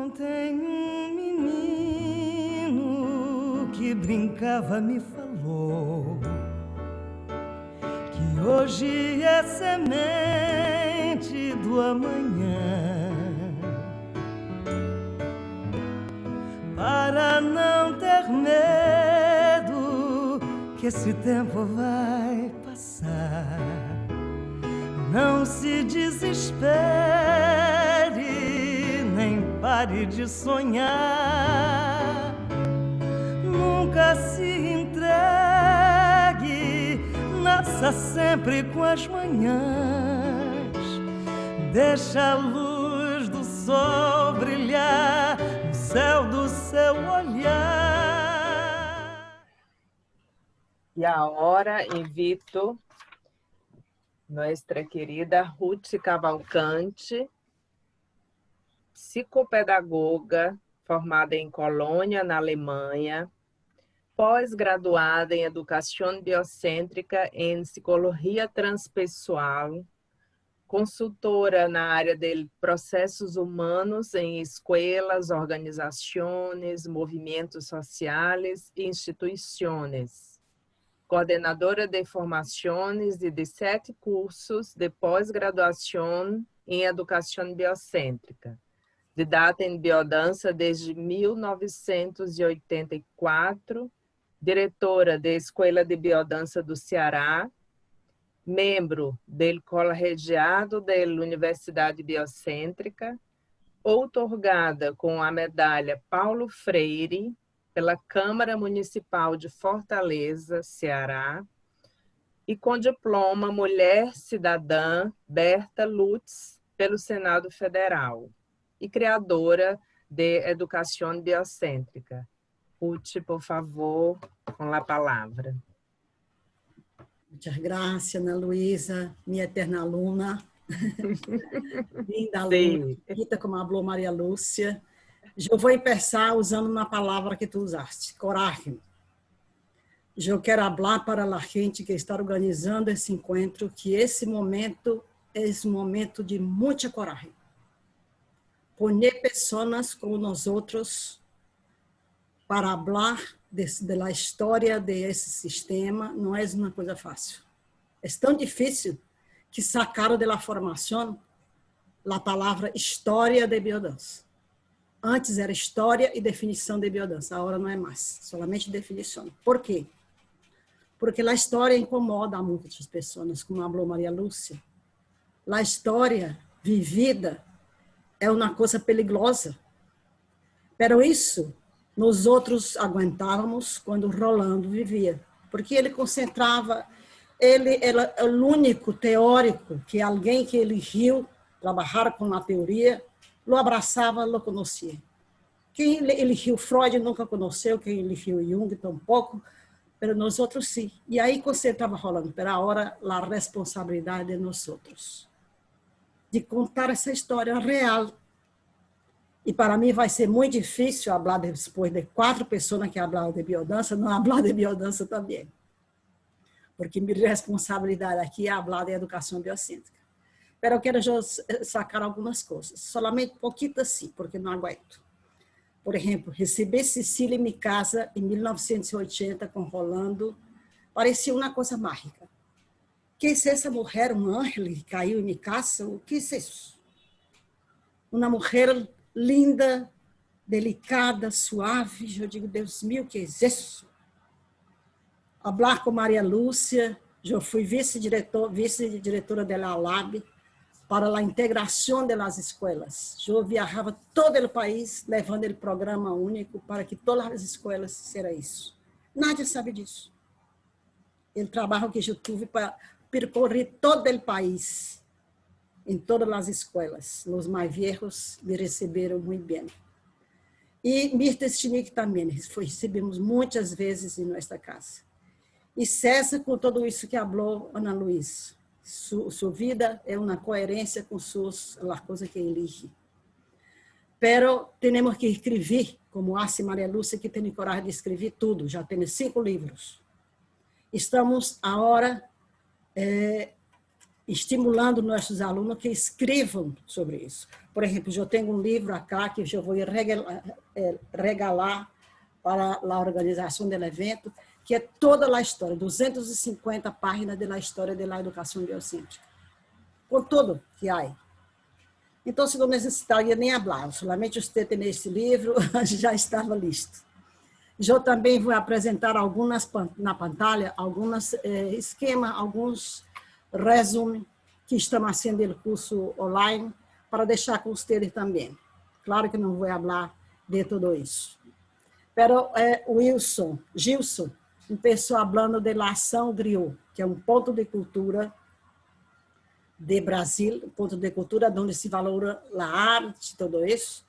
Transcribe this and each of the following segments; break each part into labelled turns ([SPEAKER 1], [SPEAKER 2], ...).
[SPEAKER 1] Ontem um menino que brincava me falou que hoje é semente do amanhã. Para não ter medo que esse tempo vai passar, não se desespere, nem pare de sonhar. Nunca se entregue, nasça sempre com as manhãs. Deixa a luz do sol brilhar no céu do seu olhar.
[SPEAKER 2] E agora invito nossa querida Ruth Cavalcante, psicopedagoga, formada em Colônia, na Alemanha, pós-graduada em Educação Biocêntrica em Psicologia Transpessoal, consultora na área de processos humanos em escolas, organizações, movimentos sociais e instituições. Coordenadora de formações e de 7 cursos de pós-graduação em Educação Biocêntrica. Didata em biodança desde 1984, diretora da Escola de Biodança do Ceará, membro do Colegiado da Universidade Biocêntrica, outorgada com a medalha Paulo Freire pela Câmara Municipal de Fortaleza, Ceará, e com diploma Mulher Cidadã Berta Lutz pelo Senado Federal, e criadora de Educação Biocêntrica. Ruth, por favor, com a palavra.
[SPEAKER 3] Muchas gracias, Ana Luisa, minha eterna aluna. Linda aluna, bonita como falou Maria Lúcia. Eu vou começar usando uma palavra que tu usaste, coragem. Eu quero falar para a gente que está organizando esse encontro que esse momento é um momento de muita coragem. Poner pessoas como nós outros para falar da história desse sistema não é uma coisa fácil. É tão difícil que sacaram da formação a palavra história de biodança. Antes era história e definição de biodança, agora não é mais, somente definição. Por quê? Porque a história incomoda muitas pessoas, como falou Maria Lúcia. A história vivida é uma coisa perigosa. Pero isso nós outros aguentávamos quando Rolando vivia, porque ele concentrava, ele era o único teórico que alguém que ele riu, trabalhar com a teoria, lo abraçava, lo conhecia. Quem ele riu Freud nunca conheceu, quem ele riu Jung tampouco, mas nós outros sim. E aí concentrava Rolando, pero agora a responsabilidade de nós outros, de contar essa história real. E para mim vai ser muito difícil falar depois de 4 pessoas que falaram de biodança, não falar de biodança também. Porque minha responsabilidade aqui é falar de educação biocêntrica. Mas eu quero sacar algumas coisas, solamente um pouquinho assim, porque não aguento. Por exemplo, receber Cecília em minha casa em 1980 com Rolando, parecia uma coisa mágica. Que é essa mulher, um anjo que caiu em minha casa? O que é isso? Uma mulher linda, delicada, suave. Eu digo, Deus meu, que é isso? Falar com Maria Lúcia, eu fui vice-diretora da LAB para a integração das escolas. Eu viajava todo o país levando o programa único para que todas as escolas seja isso. Nadie sabe disso. O trabalho que eu tive para percorrer todo o país, em todas as escolas. Os mais velhos me receberam muito bem. E Mirta Stinick também, recebemos muitas vezes em nossa casa. E César, com tudo isso que falou Ana Luísa, sua vida é uma coerência com as coisas que elige. Pero temos que escrever, como hace Maria Lúcia, que tem coragem de escrever tudo, já tem 5 livros. Estamos agora estimulando nossos alunos que escrevam sobre isso. Por exemplo, eu tenho um livro aqui que eu vou regalar para a organização do evento, que é toda a história, 250 páginas da história da educação biocêntrica, com tudo que há. Então, se não necessitaria nem falar, somente você ter esse livro, já estava listo. Eu também vou apresentar algumas na pantalla, alguns esquemas, alguns resumos que estão fazendo o curso online, para deixar com vocês também. Claro que não vou falar de tudo isso. Pero Gilson, começou falando da ação Griot, que é um ponto de cultura de Brasil, um ponto de cultura onde se valora a arte, tudo isso.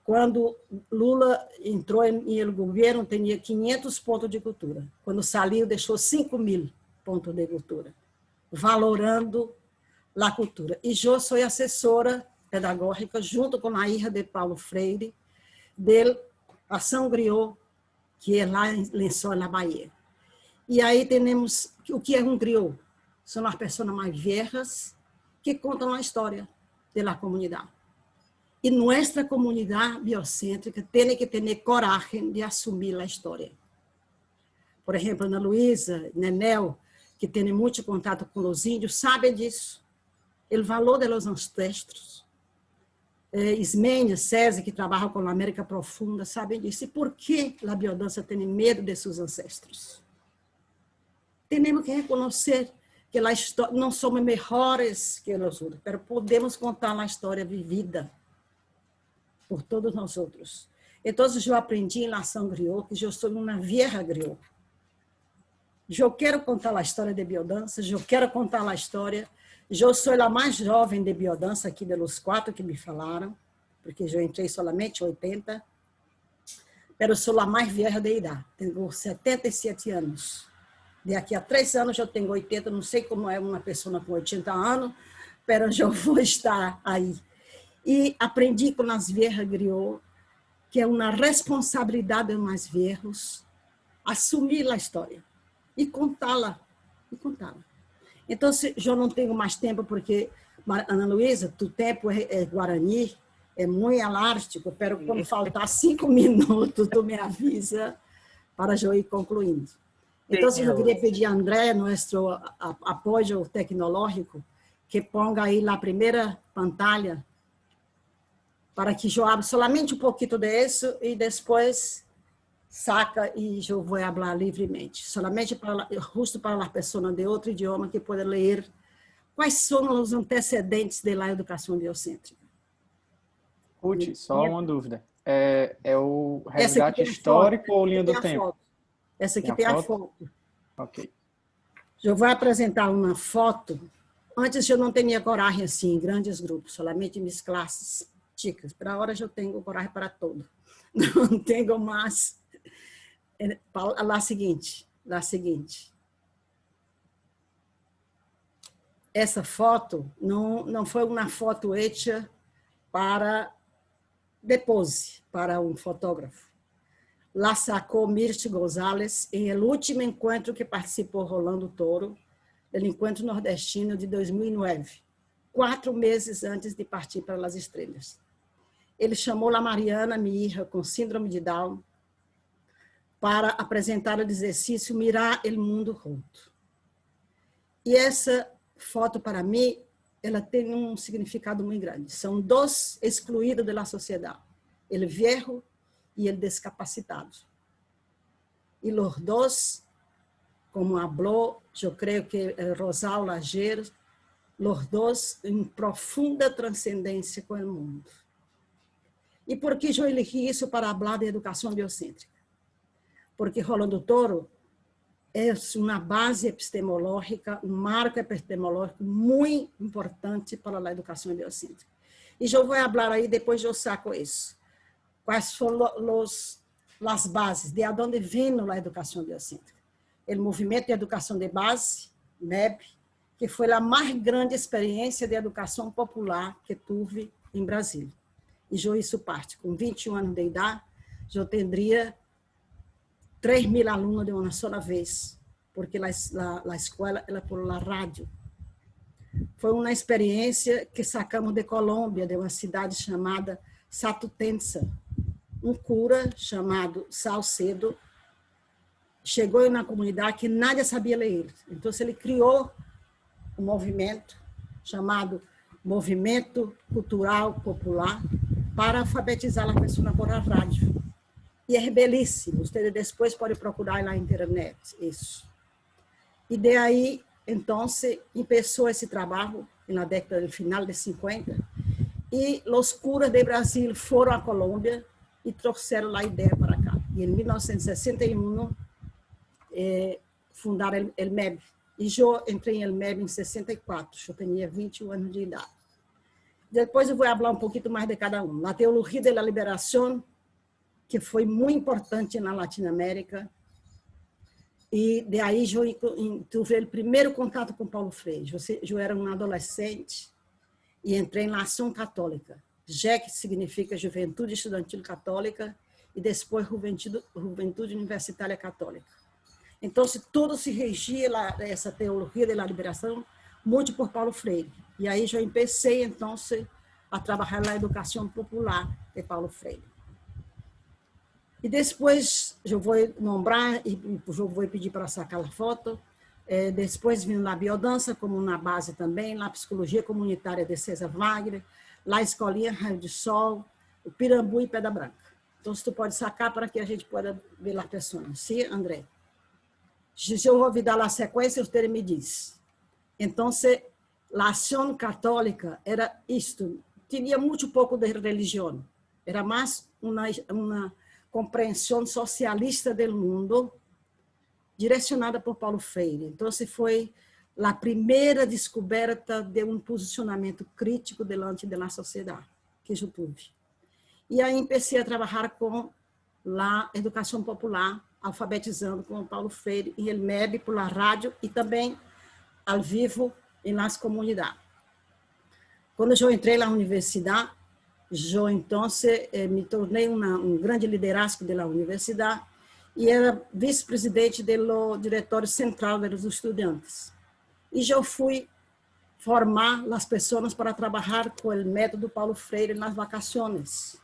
[SPEAKER 3] Quando Lula entrou no governo, tinha 500 pontos de cultura. Quando saiu, deixou 5.000 pontos de cultura, valorando a cultura. E eu sou assessora pedagógica, junto com a filha de Paulo Freire, de Ação Griot, que é lá em Lençóis, na Bahia. E aí temos o que é um griot. São as pessoas mais velhas que contam a história da comunidade. E nossa comunidade biocêntrica tem que ter coragem de assumir a história. Por exemplo, Ana Luísa, Nenel, que tem muito contato com os índios, sabe disso. O valor dos ancestros. Ismênia, César, que trabalha com a América Profunda, sabem disso. E por que a biodança tem medo de seus ancestros? Temos que reconhecer que a história, não somos melhores que os outros, mas podemos contar a história vivida por todos nós outros. Então, eu aprendi em ação griot que eu sou uma vieja griot. Eu quero contar a história de biodança, eu quero contar a história. Eu sou a mais jovem de biodança aqui dos 4 que me falaram, porque eu entrei somente em 80, mas eu sou a mais velha de idade, tenho 77 anos. Daqui a 3 anos eu tenho 80, não sei como é uma pessoa com 80 anos, mas eu vou estar aí. E aprendi com as velhas griot que é uma responsabilidade dos mais velhos assumir a história e contá-la. Então, eu não tenho mais tempo, porque, Ana Luísa, o tempo é Guarani, é muito elástico, pero quando faltar 5 minutos, tu me avisa para eu ir concluindo. Então, eu queria pedir a André, nosso apoio tecnológico, que ponga aí na primeira pantalla, para que eu abra somente um pouquinho disso e depois saca e eu vou falar livremente. Somente justo para as pessoas de outro idioma que podem ler quais são os antecedentes da educação biocêntrica.
[SPEAKER 4] Ruth, só uma dúvida. É o resgate histórico ou linha do tempo?
[SPEAKER 3] Essa aqui tem a foto.
[SPEAKER 4] Ok.
[SPEAKER 3] Eu vou apresentar uma foto. Antes eu não tinha coragem assim, em grandes grupos, somente em minhas classes chicas. Para agora eu tenho coragem para tudo. Não tenho mais. Lá seguinte. Essa foto não foi uma foto feita para depois, para um fotógrafo. Lá sacou Mirti Gonzalez em o último encontro que participou Rolando Toro, do encontro nordestino de 2009, 4 meses antes de partir para as estrelas. Ele chamou a Mariana, minha filha, com síndrome de Down, para apresentar o exercício Mirar o Mundo Junto. E essa foto, para mim, ela tem um significado muito grande. São 2 excluídos da sociedade, o velho e o discapacitado. E os 2, como falou, eu creio que Rosal Lager, os 2 em profunda transcendência com o mundo. E por que eu elegi isso para falar de educação biocêntrica? Porque Rolando Toro é uma base epistemológica, um marco epistemológico muito importante para a educação biocêntrica. E eu vou falar aí, depois eu saco isso. Quais são as bases, de onde vem a educação biocêntrica? O movimento de educação de base, MEB, que foi a mais grande experiência de educação popular que tive em Brasília. E eu isso parte, com 21 anos de idade, eu teria 3.000 alunos de uma só vez, porque a escola ela por la rádio. foi uma experiência que sacamos de Colômbia, de uma cidade chamada Satutenza. Um cura chamado Salcedo chegou na comunidade que nadie sabia ler. Então, ele criou um movimento chamado Movimento Cultural Popular para alfabetizar a pessoa por a rádio. E é belíssimo. Você depois pode procurar na internet isso. E daí, então, começou esse trabalho na década final de 50 e os curas de Brasil foram à Colômbia e trouxeram a ideia para cá. E em 1961 fundaram o MEB. E eu entrei no MEB em 64, eu tinha 21 anos de idade. Depois eu vou falar um pouquinho mais de cada um. Na Teologia da Liberação, que foi muito importante na Latinoamérica, e daí eu tive o primeiro contato com Paulo Freire. Eu era um adolescente e entrei na Ação Católica. JEC significa Juventude Estudantil Católica e depois Juventude Universitária Católica. Então, tudo se regia, essa teologia da liberação, muito por Paulo Freire. E aí eu comecei, então, a trabalhar na educação popular de Paulo Freire. E depois, eu vou nombrar, e eu vou pedir para sacar a foto, depois vindo na biodança, como na base também, na psicologia comunitária de César Wagner, lá Escolinha Raio de Sol, o Pirambu e Pedra Branca. Então, se tu pode sacar para que a gente possa ver as pessoas. Sim, André? Se eu vou dar a sequência, você me diz. Então, a ação católica era isto. Tinha muito pouco de religião. Era mais uma compreensão socialista do mundo, direcionada por Paulo Freire. Então, foi a primeira descoberta de um posicionamento crítico diante da sociedade que eu tive. E aí comecei a trabalhar com a educação popular, alfabetizando com Paulo Freire e o MEB por la rádio e também ao vivo e nas comunidades. Quando eu entrei na universidade, eu então me tornei um grande liderazgo da universidade e era vice-presidente do diretório central dos estudantes. E eu fui formar as pessoas para trabalhar com o método Paulo Freire nas vacações.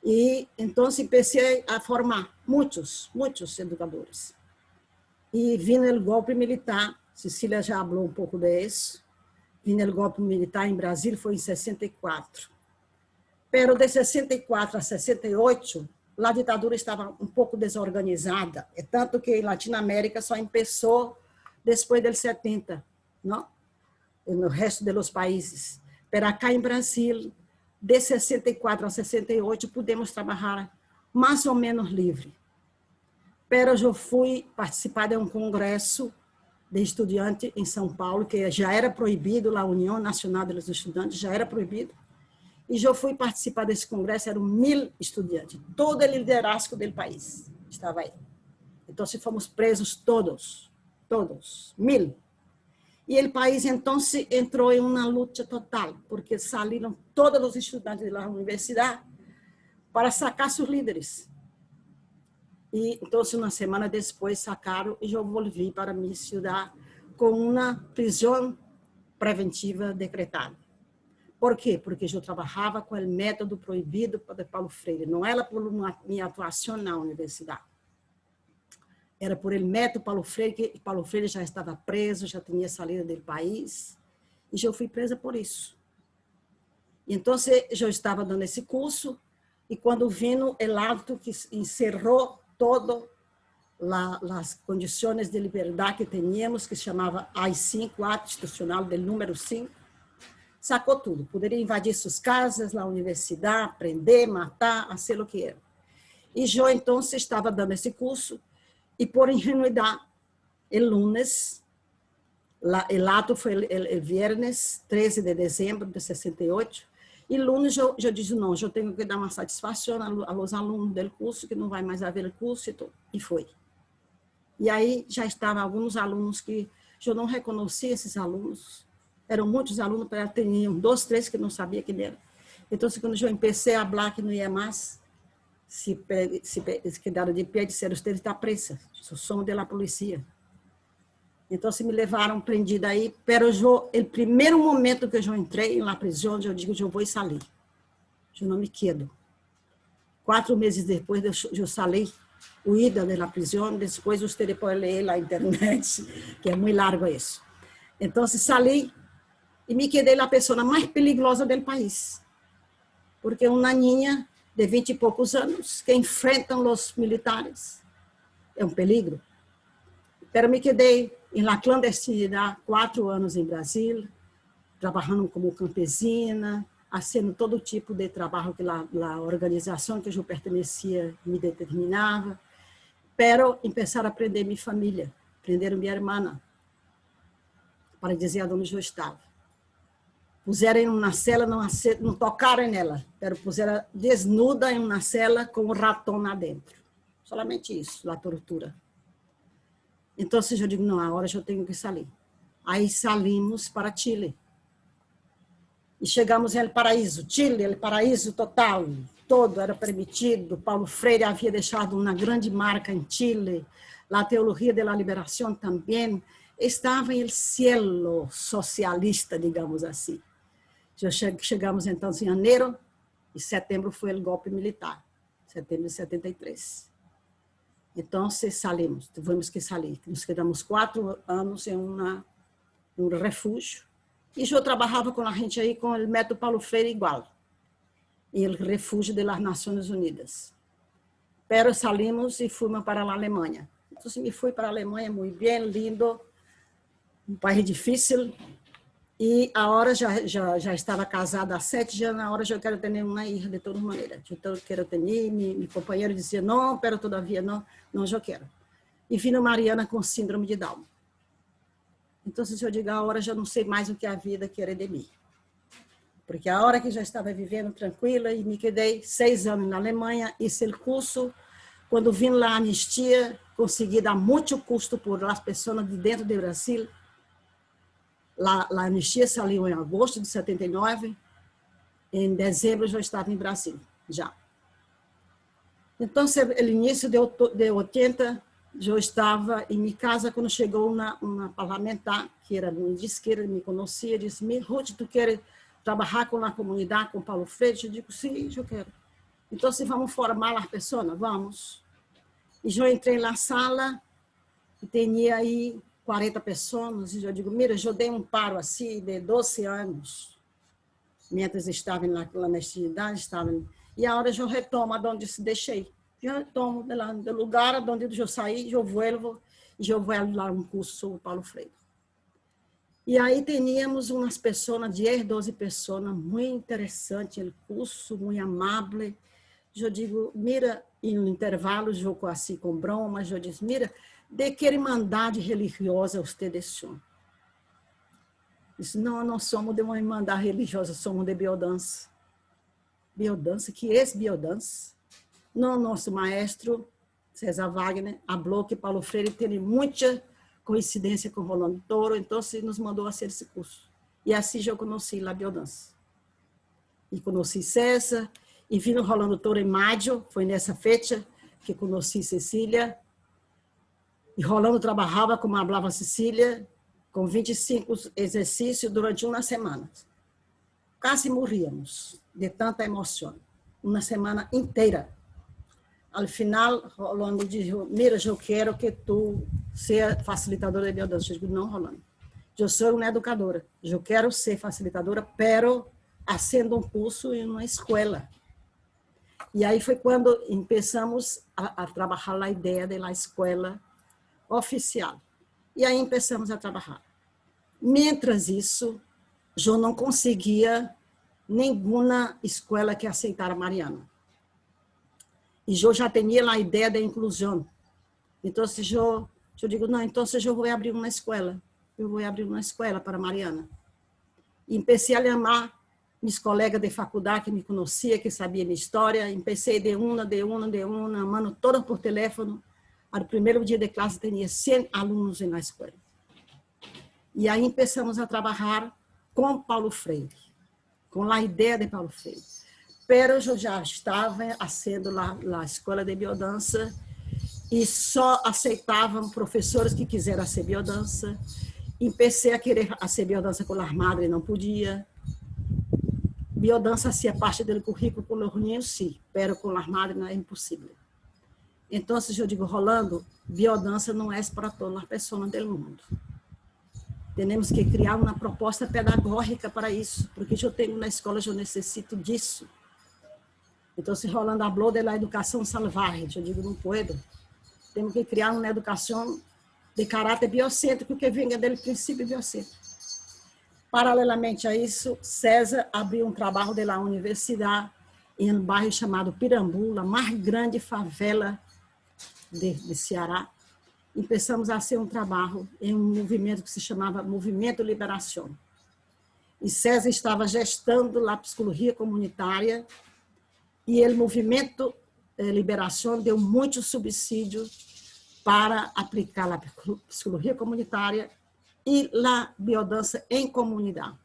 [SPEAKER 3] E então comecei a formar muitos educadores. E vindo o golpe militar, Cecília já falou um pouco disso, vindo o golpe militar em Brasília foi em 64. Pero de 64 a 68, a ditadura estava um pouco desorganizada, é tanto que em Latinoamérica só começou depois del 70, não? No resto dos países. Pero acá em Brasil, de 64 a 68, pudemos trabalhar mais ou menos livre. Pero eu fui participar de um congresso de estudantes em São Paulo, que já era proibido, a União Nacional dos Estudantes já era proibido, e eu fui participar desse congresso, eram 1000 estudantes, todo o liderazgo do país estava aí. Então, fomos presos todos, 1000. E o país, então, entrou em uma luta total, porque saíram todos os estudantes da universidade para sacar seus líderes. E, então, uma semana depois, sacaram e eu volvi para minha cidade com uma prisão preventiva decretada. Por quê? Porque eu trabalhava com o método proibido de Paulo Freire. Não era por minha atuação na universidade. Era por el método Paulo Freire, que Paulo Freire já estava preso, já tinha saído do país, e eu fui presa por isso. Então, eu estava dando esse curso, e quando vino o ato que encerrou todas as condições de liberdade que tínhamos, que se chamava AI-5, Ato Institucional do número 5, sacou tudo. Poderia invadir suas casas, na universidade, prender, matar, fazer o que era. E eu, então, estava dando esse curso, e por ingenuidade, el lunes, o ato foi o viernes 13 de dezembro de 68, e lunes eu disse, não, eu tenho que dar uma satisfação aos alunos do curso, que não vai mais haver curso, e foi. E aí já estavam alguns alunos que eu não reconhecia esses alunos, eram muitos alunos, tinham 2, 3 que não sabia quem era. Então, quando eu comecei a falar que não ia mais, se quedaram de pé, disseram, você está presa, somos da polícia. Então, se me levaram prendida aí, pero o primeiro momento que eu entrei na prisão, eu digo, eu vou sair. Eu não me quedo. 4 meses depois, eu saí, huida da prisão, depois você pode ler na internet, que é muito largo isso. Então, saí e me quedei na pessoa mais perigosa do país. Porque uma niña de 20 e poucos anos que enfrentam os militares é um peligro. Pero me quedei na clandestinidade 4 anos em Brasil, trabalhando como campesina, fazendo todo tipo de trabalho que a organização que eu pertencia me determinava. Pero começar a aprender minha família, aprender minha irmã, para dizer onde eu estava. Puseram em uma cela, não tocaram nela, pero puseram desnuda em uma cela com um ratão lá dentro. Solamente isso, a tortura. Então, eu digo, não, agora eu tenho que sair. Aí saímos para Chile. E chegamos em El Paraíso, Chile, El Paraíso total, todo era permitido. Paulo Freire havia deixado uma grande marca em Chile, a teologia da liberação também estava em el cielo socialista, digamos assim. Chegamos então em janeiro, e setembro foi o golpe militar, setembro de 73. Então, saímos, tivemos que sair. Nos quedamos 4 anos em um refúgio. E eu trabalhava com a gente aí, com o método Paulo Freire igual, em el refúgio das Nações Unidas. Pero saímos e fomos para a Alemanha. Então, me fui para a Alemanha, muito bem, lindo, um país difícil. E a hora já estava casada há 7 anos, a hora eu quero ter uma filha de todas maneiras. Eu quero ter, meu companheiro dizia, não, pero todavia não, eu quero. E vino Mariana com síndrome de Down. Então, se eu digo, a hora já não sei mais o que a vida quer de mim. Porque a hora que já estava vivendo tranquila e me quedei 6 anos na Alemanha, hice o curso, quando vim lá a anistia, consegui dar muito custo por as pessoas de dentro do Brasil. A anistia saiu em agosto de 79, em dezembro eu já estava em Brasília, já. Então, no início de 80, eu estava em minha casa, quando chegou uma parlamentar, que era de esquerda, me conhecia, disse, Ruth, tu quer trabalhar com a comunidade, com Paulo Freire? Eu digo, sim, eu quero. Então, se vamos formar as pessoas, vamos. E eu entrei na sala, e tinha aí 40 pessoas, e eu digo, mira, eu dei um paro assim de 12 anos, mientras estava na clandestinidade, e a hora eu retomo de onde deixei. Eu retomo do lugar onde eu saí, eu volto, e eu vou lá um curso sobre Paulo Freire. E aí tínhamos umas pessoas, 10, 12 pessoas, muito interessante, o curso, muito amável. Eu digo, mira, em um intervalo, eu assim com broma, eu disse, mira, de que irmandade religiosa vocês são? Disse, não somos de uma irmandade religiosa, somos de biodança. Biodança? Que é biodança? Não, nosso maestro, César Wagner, falou que Paulo Freire tem muita coincidência com Rolando Toro, então nos mandou fazer esse curso. E assim eu conheci a biodança. E conheci César, e vi no Rolando Toro em maio, foi nessa fecha que conheci Cecília. E Rolando trabalhava, como falava Cecília, com 25 exercícios durante uma semana. Quase morríamos de tanta emoção. Uma semana inteira. Ao final, Rolando disse, mira, eu quero que tu seja facilitadora de biodança. Eu digo, não, Rolando. Eu sou uma educadora. Eu quero ser facilitadora, pero fazendo um curso em uma escola. E aí foi quando começamos a trabalhar a ideia da escola oficial. E aí começamos a trabalhar. Mientras isso, eu não conseguia nenhuma escola que aceitara Mariana. E eu já tinha a ideia da inclusão. Então, eu digo, não, então eu vou abrir uma escola. Eu vou abrir uma escola para Mariana. E comecei a chamar meus colegas de faculdade que me conheciam, que sabiam minha história. Comecei de uma, mano, todas por telefone. No primeiro dia de classe, tinha 100 alunos na escola. E aí começamos a trabalhar com Paulo Freire, com a ideia de Paulo Freire. Pero eu já estava fazendo a escola de biodança e só aceitavam professores que quiseram ser biodança. Empecei a querer ser biodança com as madres, não podia. Biodança hacía parte do currículo com os niños, sim, pero com as madres não é impossível. Então, eu digo, Rolando, biodança não é para todas as pessoas do mundo. Temos que criar uma proposta pedagógica para isso, porque eu tenho na escola, eu necessito disso. Então, se Rolando falou da educação salvaje, eu digo, não puedo. Temos que criar uma educação de caráter biocêntrico que venha do princípio biocêntrico. Paralelamente a isso, César abriu um trabalho da universidade em um bairro chamado Pirambu, a mais grande favela de Ceará. Começamos a fazer um trabalho em um movimento que se chamava Movimento Liberação. E César estava gestando a psicologia comunitária e o Movimento Liberação deu muito subsídio para aplicar a psicologia comunitária e a biodança em comunidade.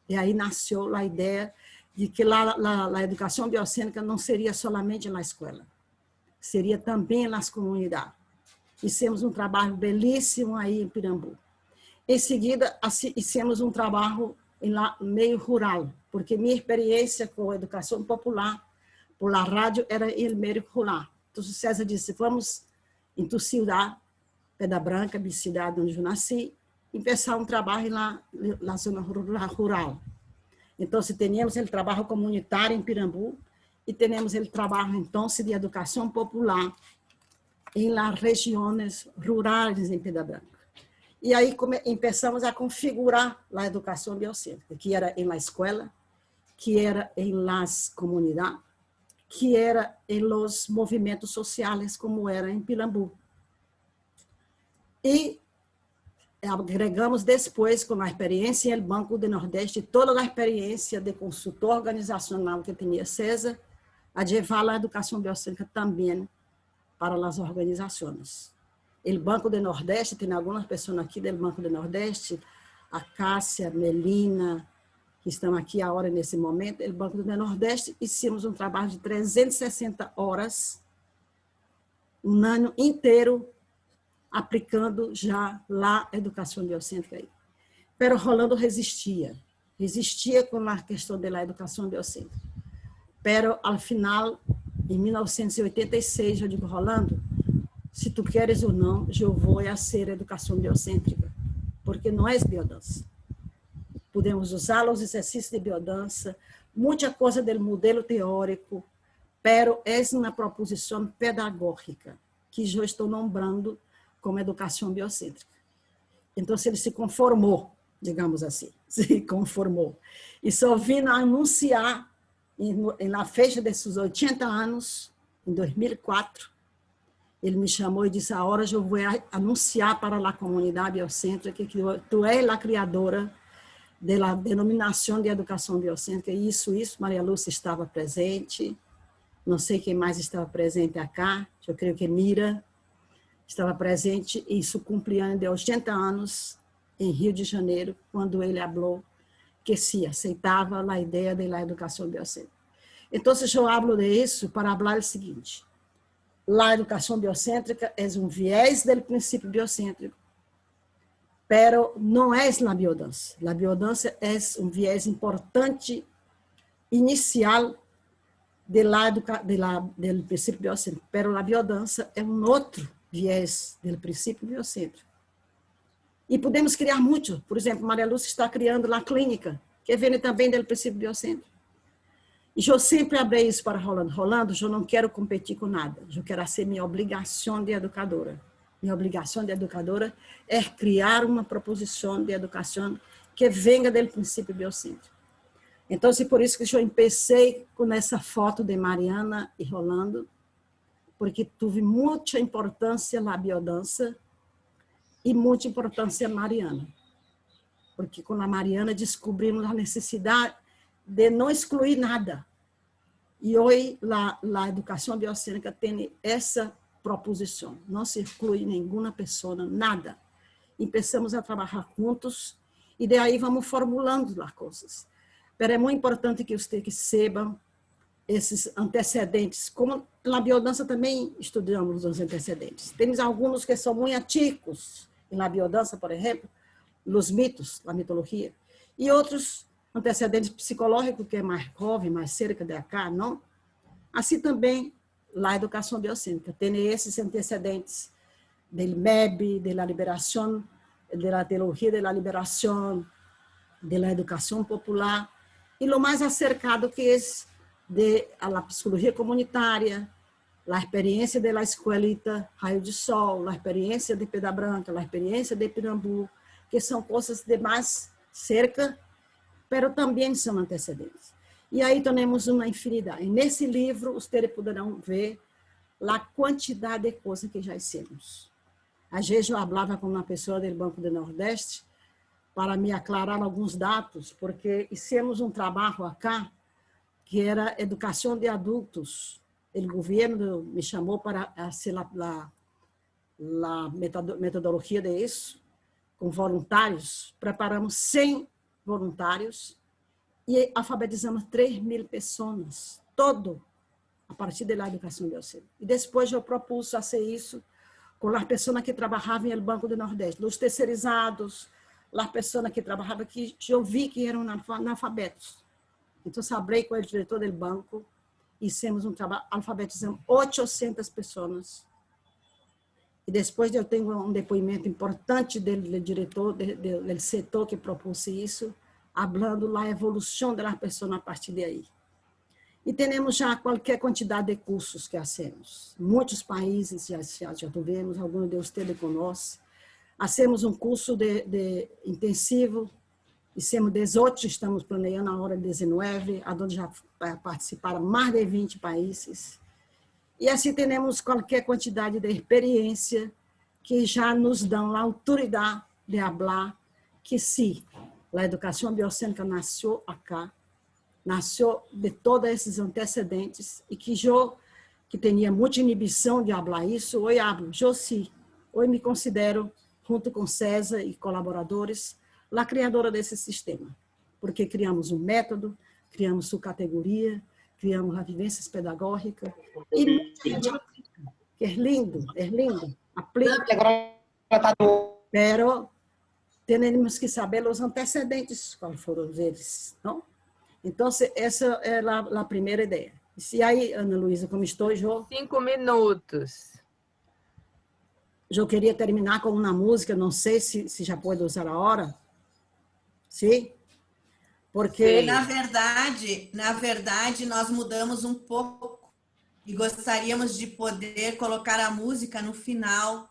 [SPEAKER 3] E aí nasceu a ideia de que a educação biocêntrica não seria somente na escola, seria também nas comunidades. Fizemos um trabalho belíssimo aí em Pirambu. Em seguida, fizemos um trabalho no meio rural, porque minha experiência com a educação popular, por la rádio, era no meio rural. Então, César disse, vamos em tua cidade, Pedra Branca, minha cidade onde eu nasci, e começar um trabalho na zona rural. Então, tínhamos o trabalho comunitário em Pirambu e temos o trabalho, então, de educação popular em las regiões rurais em Pedra Branca. E aí começamos a configurar a educação biocêntrica, que era em la escola, que era em las comunidades, que era em los movimentos sociais, como era em Pirambu. E agregamos depois, com a experiência em Banco do Nordeste, toda a experiência de consultor organizacional que tinha César, a levar a educação biocêntrica também para as organizações. O Banco do Nordeste, tem algumas pessoas aqui do Banco do Nordeste, a Cássia, Melina, que estão aqui agora nesse momento, o Banco do Nordeste, hicimos um trabalho de 360 horas, um ano inteiro, aplicando já lá a educação biocêntrica aí. Pero Rolando resistia com a questão da educação biocêntrica. Pero, ao final, em 1986, eu digo, Rolando, se tu queres ou não, eu vou a ser educação biocêntrica, porque não é biodança. Podemos usar os exercícios de biodança, muita coisa do modelo teórico, pero é uma proposição pedagógica que eu estou nombrando como educação biocêntrica. Então, ele se conformou, digamos assim, se conformou. E só vim anunciar na festa desses 80 anos, em 2004, ele me chamou e disse, agora eu vou anunciar para a comunidade biocêntrica que tu és a criadora da denominação de educação biocêntrica. E isso, Maria Lúcia estava presente, não sei quem mais estava presente acá, eu creio que Mira estava presente, e isso cumpria de 80 anos, em Rio de Janeiro, quando ele falou que se aceitava a ideia da educação biocêntrica. Então, eu falo disso para falar o seguinte, a educação biocêntrica é um viés do princípio biocêntrico, pero não é a biodança. A biodança é um viés importante inicial do princípio biocêntrico, pero a biodança é um outro viés do princípio biocêntrico. E podemos criar muito. Por exemplo, Maria Lúcia está criando a clínica, que vem também do princípio biocêntrico. E eu sempre abri isso para Rolando. Rolando, eu não quero competir com nada. Eu quero ser minha obrigação de educadora. Minha obrigação de educadora é criar uma proposição de educação que venha do princípio biocêntrico. Então, é por isso que eu comecei com essa foto de Mariana e Rolando, porque tive muita importância na biodança e muita importância Mariana. Porque com a Mariana descobrimos a necessidade de não excluir nada. E hoje a educação biocêntrica tem essa proposição. Não se exclui nenhuma pessoa, nada. E começamos a trabalhar juntos e daí vamos formulando as coisas. Mas é muito importante que vocês saibam esses antecedentes, como na biodança também estudamos os antecedentes. Temos alguns que são muito antigos, na biodança, por exemplo, os mitos, a mitologia, e outros antecedentes psicológicos, que é mais jovem, mais cerca de cá, não? Assim também, a educação biocêntrica tem esses antecedentes do MEB, da liberação, da teologia da liberação, da educação popular, e o mais acercado que é da psicologia comunitária, a experiência da escoelita Raio de Sol, a experiência de Pedra Branca, a experiência de Pirambu, que são coisas de mais cerca, mas também são antecedentes. E aí temos uma infinidade. E nesse livro, vocês poderão ver a quantidade de coisas que já fizemos. Às vezes eu falava com uma pessoa do Banco do Nordeste para me aclarar alguns dados, porque fizemos um trabalho acá que era educação de adultos. O governo me chamou para ser a metodologia disso, com voluntários. Preparamos 100 voluntários e alfabetizamos 3.000 pessoas, todo a partir da educação biocêntrica. E depois eu propus fazer isso com as pessoas que trabalhavam no Banco do Nordeste, os terceirizados, as pessoas que trabalhavam, que eu vi que eram analfabetos. Então, falei com o diretor do banco, fizemos um trabalho, alfabetizamos 800 pessoas. E depois eu tenho um depoimento importante do diretor do setor que propôs isso, falando da evolução das pessoas a partir de aí. E temos já qualquer quantidade de cursos que fazemos. Muitos países já tivemos, alguns de vocês conosco. Hacemos um curso de intensivo, fizemos 18, estamos planejando a hora 19, onde já participaram mais de 20 países. E assim temos qualquer quantidade de experiência que já nos dão a autoridade de falar que sim, a educação biocêntrica nasceu acá, nasceu de todos esses antecedentes, e que eu, que tinha muita inibição de falar isso, hoje hablo, eu sim, hoje me considero, junto com César e colaboradores, a criadora desse sistema, porque criamos um método, criamos sua categoria, criamos as vivências pedagógicas, e que é lindo, aplica, pero temos que saber os antecedentes, quais foram eles, não? Então, essa é a primeira ideia. E aí, Ana Luísa, como estou, eu...
[SPEAKER 2] 5 minutos.
[SPEAKER 3] Eu queria terminar com uma música, não sei se já pode usar a hora. Sim? Porque...
[SPEAKER 5] Na verdade, nós mudamos um pouco e gostaríamos de poder colocar a música no final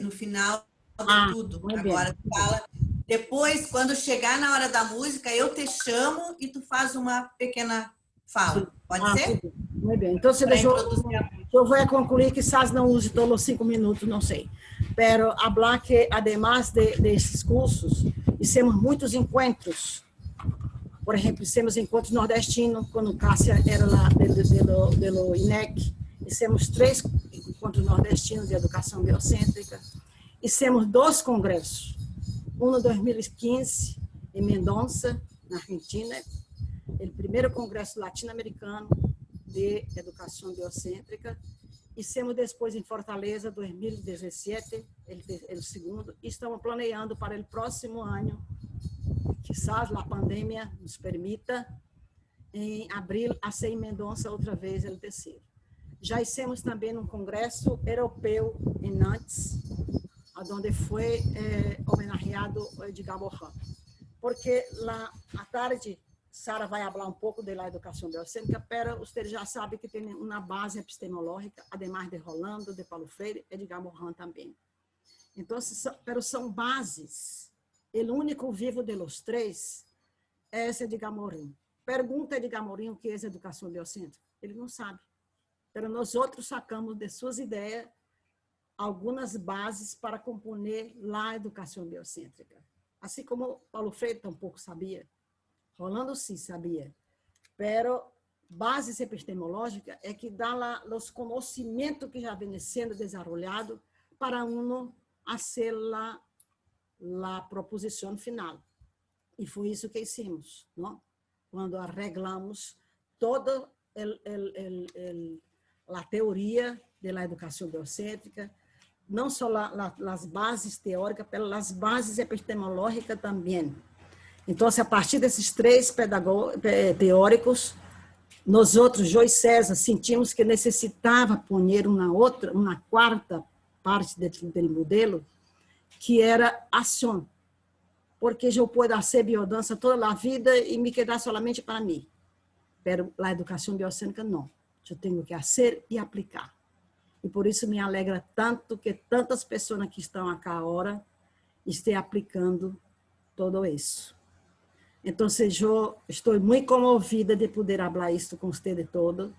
[SPEAKER 5] no final de tudo. Agora, tu fala... Depois, quando chegar na hora da música, eu te chamo e tu faz uma pequena fala. Pode ser?
[SPEAKER 3] Muito bem. Então, eu vou concluir que quizás não use todos os 5 minutos, não sei. Pero falar que, además desses cursos, fizemos muitos encontros. Por exemplo, fizemos encontros nordestinos, quando Cássia era lá do INEC. Fizemos 3 encontros nordestinos de educação biocêntrica. Fizemos 2 congressos. Um em 2015, em Mendonça, na Argentina, o primeiro congresso latino-americano de educação biocêntrica. Fizemos depois em Fortaleza, 2017, o segundo, e estamos planejando para o próximo ano, quizás a pandemia nos permita, em abril, a ser em Mendonça outra vez, o terceiro. Já fizemos também um congresso europeu em Nantes, onde foi homenageado Edgar Morin. Porque lá à tarde, Sara vai falar um pouco da educação biocêntrica, mas você já sabe que tem uma base epistemológica, ademais de Rolando, de Paulo Freire, Edgar Morin também. Então, são bases. O único vivo de los 3 é Edgar Morin. Pergunta a Edgar Morin o que é educação biocêntrica. Ele não sabe. Mas nós outros sacamos de suas ideias algumas bases para componer a educação biocêntrica. Assim como Paulo Freire tampouco sabia, Rolando sim sabia, pero bases epistemológicas é que dá os conhecimentos que já vem sendo desenvolvido para uno fazer a proposição final. E foi isso que hicimos, não? Quando arreglamos toda a teoria da educação biocêntrica, não só as bases teóricas, mas as bases epistemológicas também. Então, a partir desses 3 teóricos, nós outros, Joy César, sentimos que necessitava pôr uma quarta parte do modelo, que era ação. Porque eu posso fazer biodança toda a vida e me quedar somente para mim. Mas a educação biocêntrica, não. Eu tenho que fazer e aplicar. E por isso me alegra tanto que tantas pessoas que estão aqui agora estejam aplicando tudo isso. Então, eu estou muito comovida de poder falar isso com vocês todo.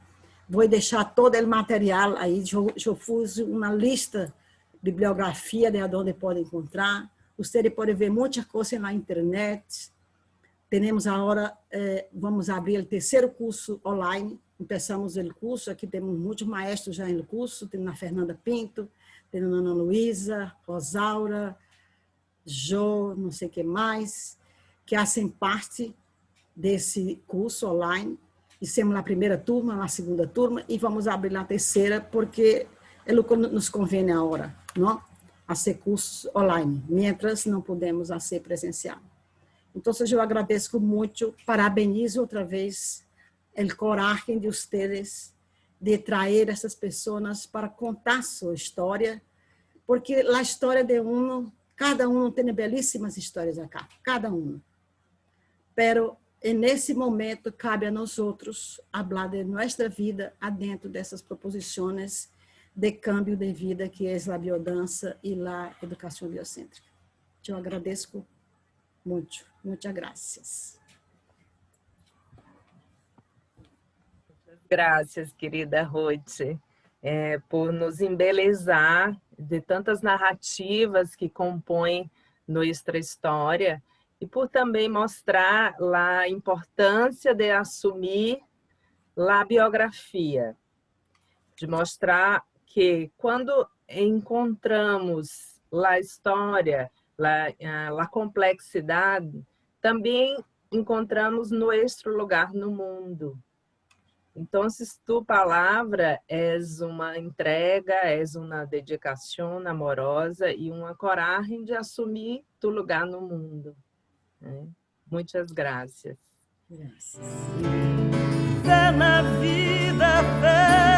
[SPEAKER 3] Vou deixar todo o material aí. Eu fiz uma lista de bibliografia de onde podem encontrar. Vocês podem ver muitas coisas na internet. Temos agora, vamos abrir o 3º curso online. Começamos o curso, aqui temos muitos maestros já no curso. Temos a Fernanda Pinto, temos a Ana Luísa, Rosaura, Jo, não sei o que mais, que fazem parte desse curso online. Fizemos a primeira turma, a segunda turma, e vamos abrir a 3ª, porque é o que nos convém agora, não? Fazer cursos online, mientras não podemos fazer presencial. Então, eu agradeço muito, parabenizo outra vez o coragem de vocês de trazer essas pessoas para contar sua história, porque a história de cada um tem belíssimas histórias acá, cada um. Pero, nesse momento, cabe a nós outros falar de nossa vida adentro dessas proposições de cambio de vida que é a biodança e a educação biocêntrica. Eu agradeço muito. Muitas graças.
[SPEAKER 2] Graças, querida Ruth, por nos embelezar de tantas narrativas que compõem nossa história e por também mostrar a importância de assumir a biografia, de mostrar que quando encontramos a história, a complexidade, também encontramos nosso lugar no mundo. Então, tu palavra és uma entrega, és uma dedicação amorosa e uma coragem de assumir tu lugar no mundo. Muitas graças.
[SPEAKER 3] Graças.
[SPEAKER 1] Fé na vida, fé